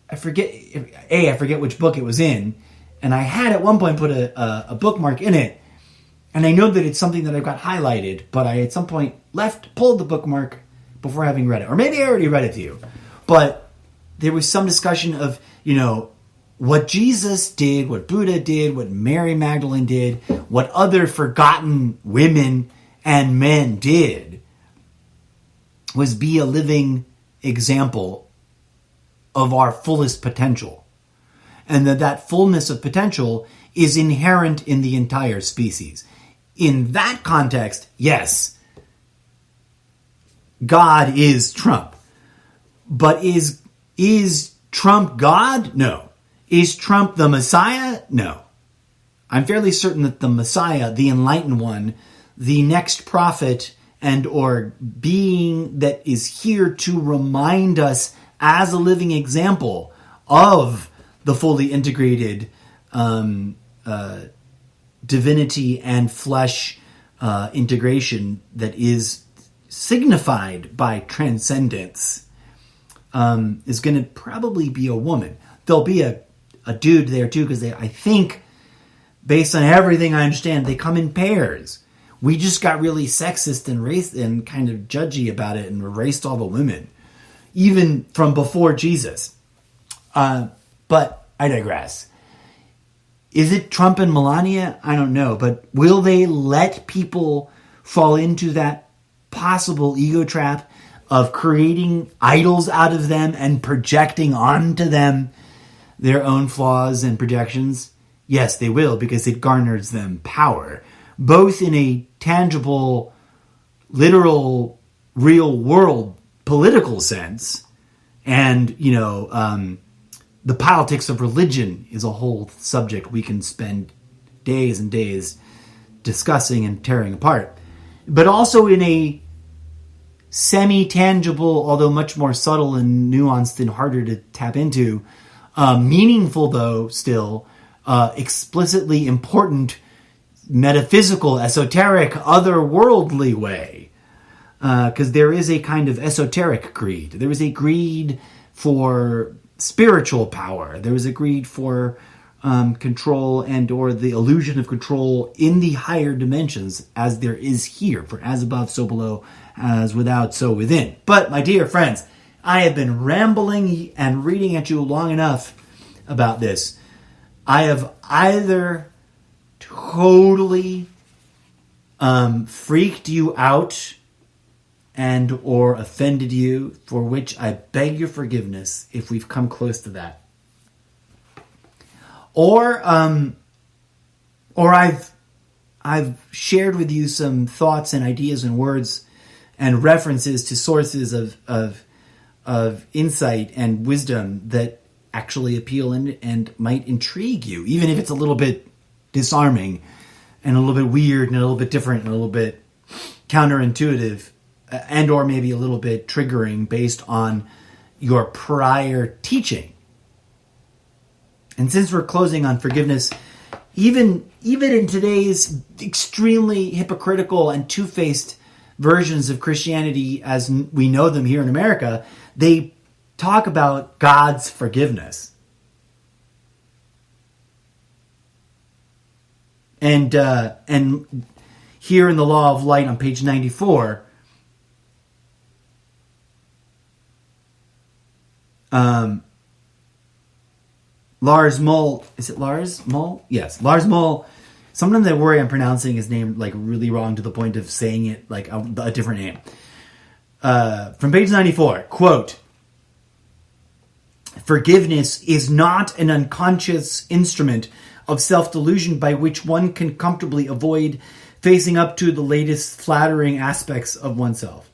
I forget which book it was in, and I had at one point put a bookmark in it, and I know that it's something that I've got highlighted, but I at some point pulled the bookmark before having read it, or maybe I already read it to you, but there was some discussion of, what Jesus did, what Buddha did, what Mary Magdalene did, what other forgotten women and men did, was be a living example of our fullest potential. And that fullness of potential is inherent in the entire species. In that context, yes, God is Trump. But is Trump God? No. Is Trump the Messiah? No. I'm fairly certain that the Messiah, the enlightened one, the next prophet and or being that is here to remind us as a living example of the fully integrated divinity and flesh integration that is signified by transcendence, is going to probably be a woman. There'll be a dude there too, because I think, based on everything I understand, they come in pairs. We just got really sexist and racist and kind of judgy about it and erased all the women, even from before Jesus. But I digress. Is it Trump and Melania? I don't know. But will they let people fall into that possible ego trap of creating idols out of them and projecting onto them their own flaws and projections? Yes, they will, because it garners them power, both in a tangible, literal, real world political sense, and the politics of religion is a whole subject we can spend days and days discussing and tearing apart. But also in a semi-tangible, although much more subtle and nuanced and harder to tap into, meaningful though still, explicitly important, metaphysical, esoteric, otherworldly way. Because there is a kind of esoteric greed. There is a greed for spiritual power. There is a greed for control and or the illusion of control in the higher dimensions as there is here. For as above, so below, as without, so within. But my dear friends, I have been rambling and reading at you long enough about this. I have either totally freaked you out and or offended you, for which I beg your forgiveness if we've come close to that. Or I've shared with you some thoughts and ideas and words and references to sources of insight and wisdom that actually appeal and might intrigue you, even if it's a little bit disarming and a little bit weird and a little bit different and a little bit counterintuitive and or maybe a little bit triggering based on your prior teaching. And since we're closing on forgiveness, even in today's extremely hypocritical and two-faced versions of Christianity as we know them here in America, they talk about God's forgiveness. And here in the Law of Light on page 94, Lars Moll, is it Lars Moll? Yes, Lars Moll. Sometimes I worry I'm pronouncing his name like really wrong to the point of saying it like a different name. From page 94, quote, "Forgiveness is not an unconscious instrument of self-delusion by which one can comfortably avoid facing up to the latest flattering aspects of oneself."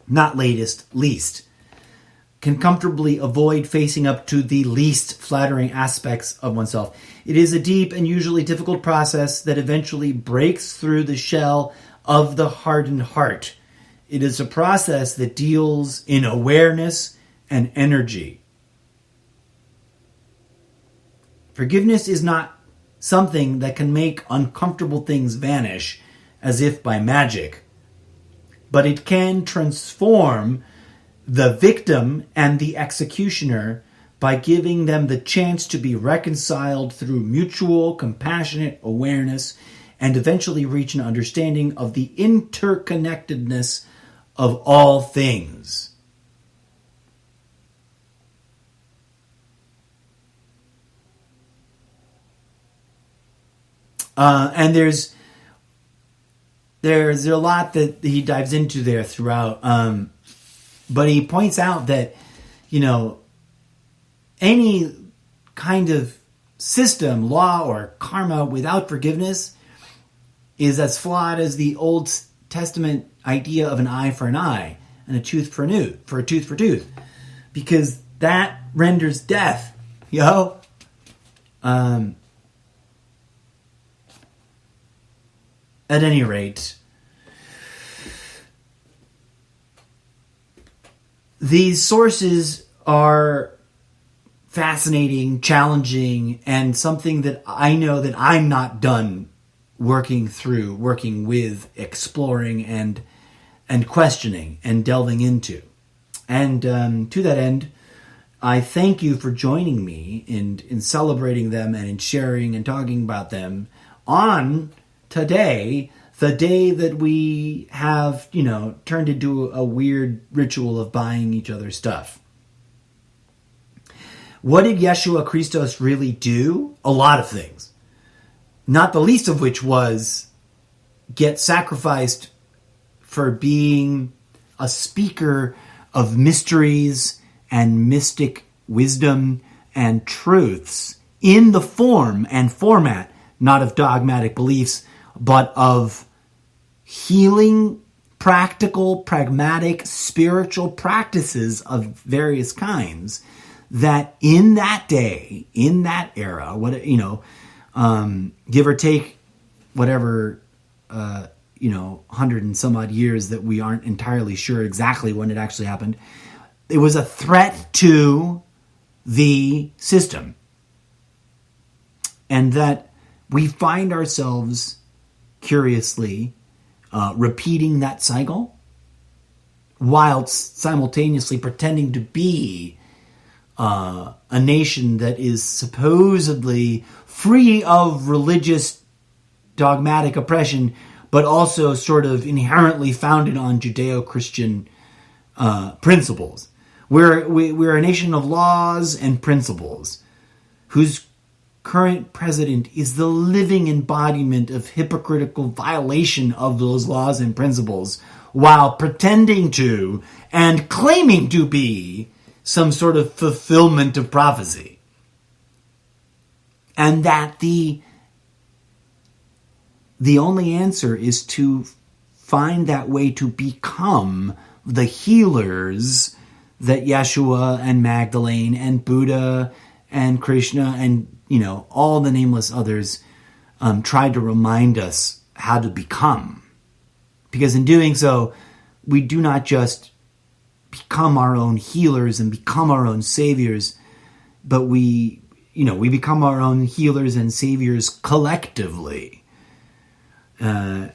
Not latest, least. Can comfortably avoid facing up to the least flattering aspects of oneself. It is a deep and usually difficult process that eventually breaks through the shell of the hardened heart. It is a process that deals in awareness and energy. Forgiveness is not something that can make uncomfortable things vanish as if by magic, but it can transform the victim and the executioner by giving them the chance to be reconciled through mutual, compassionate awareness and eventually reach an understanding of the interconnectedness of all things. And there's a lot that he dives into there throughout. But he points out that, any kind of system, law, or karma without forgiveness is as flawed as the Old Testament idea of an eye for an eye and a tooth for a tooth for tooth. Because that renders death, At any rate, these sources are fascinating, challenging, and something that I know that I'm not done working with, exploring, and questioning, and delving into. And to that end, I thank you for joining me in celebrating them and in sharing and talking about them on today, the day that we have, turned into a weird ritual of buying each other stuff. What did Yeshua Christos really do? A lot of things. Not the least of which was get sacrificed for being a speaker of mysteries and mystic wisdom and truths in the form and format, not of dogmatic beliefs, but of healing, practical, pragmatic, spiritual practices of various kinds that in that day, in that era, give or take whatever, 100 and some odd years that we aren't entirely sure exactly when it actually happened, it was a threat to the system. And that we find ourselves, curiously, repeating that cycle, whilst simultaneously pretending to be a nation that is supposedly free of religious dogmatic oppression, but also sort of inherently founded on Judeo-Christian principles. We're a nation of laws and principles whose current president is the living embodiment of hypocritical violation of those laws and principles, while pretending to and claiming to be some sort of fulfillment of prophecy. And that the only answer is to find that way to become the healers that Yeshua and Magdalene and Buddha and Krishna and, all the nameless others tried to remind us how to become. Because in doing so, we do not just become our own healers and become our own saviors, but we become our own healers and saviors collectively. If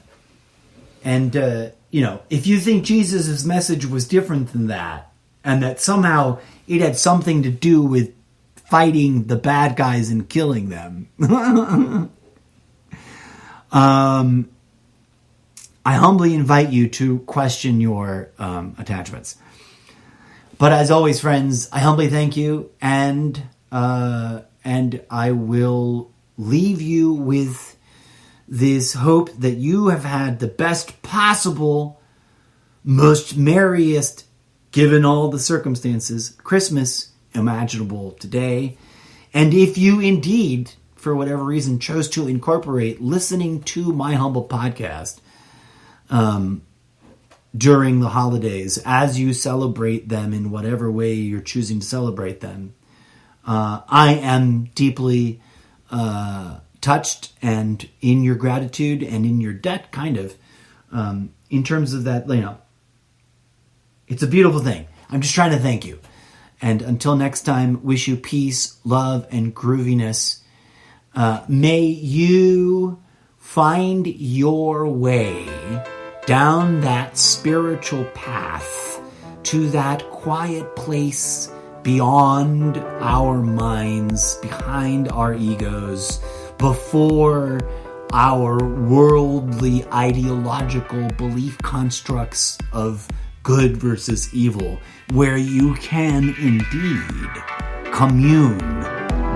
you think Jesus' message was different than that, and that somehow it had something to do with fighting the bad guys and killing them, I humbly invite you to question your attachments. But as always, friends, I humbly thank you, and I will leave you with this hope that you have had the best possible, most merriest, given all the circumstances, Christmas imaginable today. And if you indeed, for whatever reason, chose to incorporate listening to my humble podcast during the holidays, as you celebrate them in whatever way you're choosing to celebrate them, I am deeply touched and in your gratitude and in your debt, kind of, in terms of that, it's a beautiful thing. I'm just trying to thank you. And until next time, wish you peace, love, and grooviness. May you find your way down that spiritual path to that quiet place beyond our minds, behind our egos, before our worldly ideological belief constructs of good versus evil, where you can indeed commune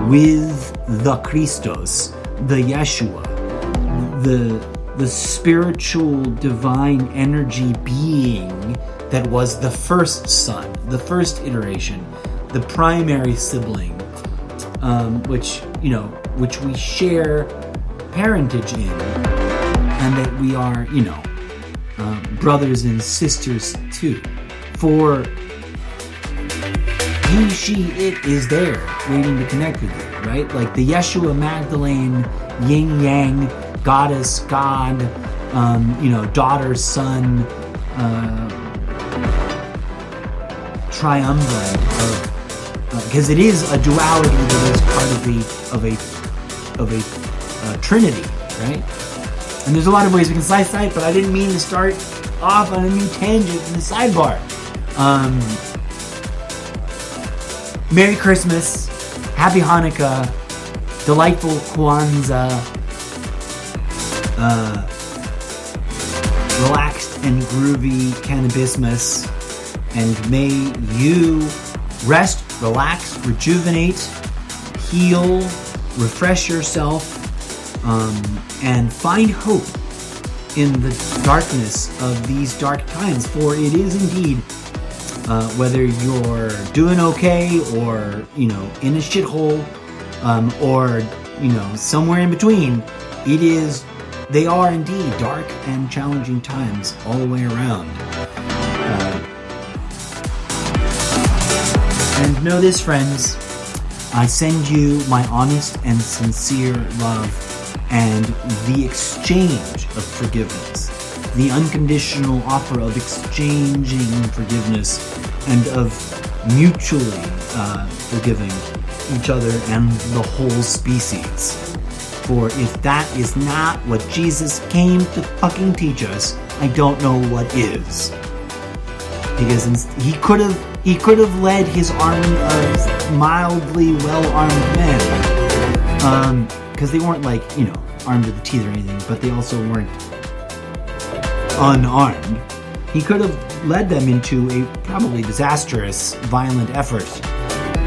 with the Christos, the Yeshua, the spiritual divine energy being that was the first son, the first iteration, the primary sibling, which we share parentage in, and that we are, brothers and sisters too. For he, she, it is there waiting to connect with you, right? Like the Yeshua Magdalene, yin yang, goddess, God, daughter, son, triumvirate of, because it is a duality that is part of a trinity, right? And there's a lot of ways we can slice that, but I didn't mean to start off on a new tangent in the sidebar. Merry Christmas, Happy Hanukkah, delightful Kwanzaa, relaxed and groovy Cannabismas, and may you rest, relax, rejuvenate, heal, refresh yourself, and find hope in the darkness of these dark times. For it is indeed, whether you're doing okay or, in a shithole, or, somewhere in between, they are indeed dark and challenging times all the way around. And know this, friends, I send you my honest and sincere love and the exchange of forgiveness, the unconditional offer of exchanging forgiveness and of mutually forgiving each other and the whole species. For if that is not what Jesus came to fucking teach us, I don't know what is. Because he could have led his army of mildly well-armed men, because they weren't like, armed to the teeth or anything, but they also weren't unarmed. He could have led them into a probably disastrous, violent effort,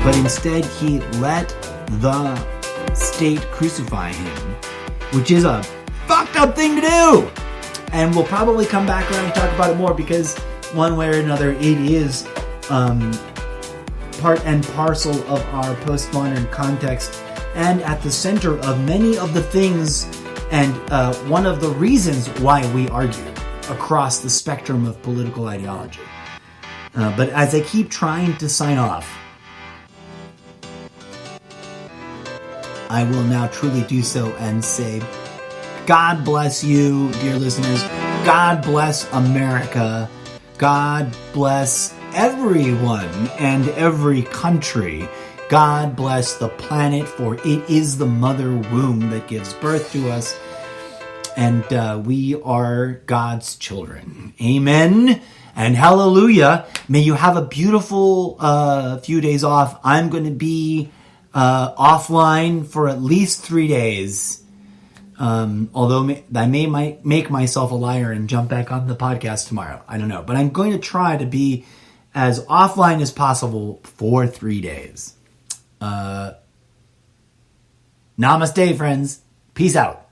but instead he let the state crucify him, which is a fucked up thing to do. And we'll probably come back around and talk about it more, because one way or another it is part and parcel of our postmodern context, and at the center of many of the things, and one of the reasons why we argue across the spectrum of political ideology. But as I keep trying to sign off, I will now truly do so and say, God bless you, dear listeners. God bless America. God bless everyone and every country. God bless the planet, for it is the mother womb that gives birth to us. And we are God's children. Amen and hallelujah. May you have a beautiful few days off. I'm going to be offline for at least 3 days. Although I might make myself a liar and jump back on the podcast tomorrow. I don't know. But I'm going to try to be as offline as possible for 3 days. Namaste, friends. Peace out.